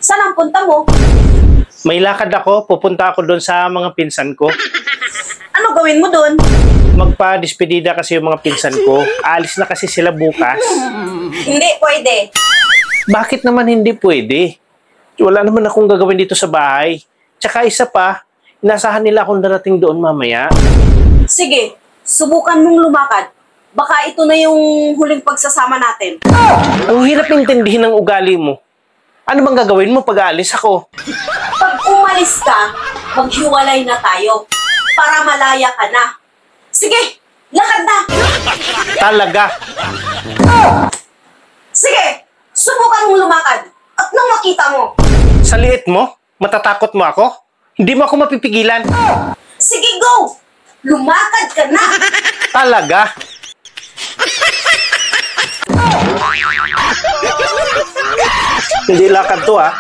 Saan ang punta mo? May lakad ako, pupunta ako doon sa mga pinsan ko. Ano gawin mo doon? Magpa-despedida kasi yung mga pinsan ko. Alis na kasi sila bukas. Hindi pwede. Bakit naman hindi pwede? Wala naman akong gagawin dito sa bahay. Tsaka isa pa, inasahan nila akong darating doon mamaya. Sige, subukan mong lumakad. Baka ito na yung huling pagsasama natin. Ang hirap intindihin ng ugali mo. Ano bang gagawin mo pag aalis ako? Pag umalis ka, maghiwalay na tayo. Para malaya ka na. Sige, lakad na. Talaga? Sige, subukan mong lumakad. At nang makita mo. Sa liit mo? Matatakot mo ako? Hindi mo ako mapipigilan. Sige, go! Lumakad ka na. Talaga? Hindi lakad to, ah.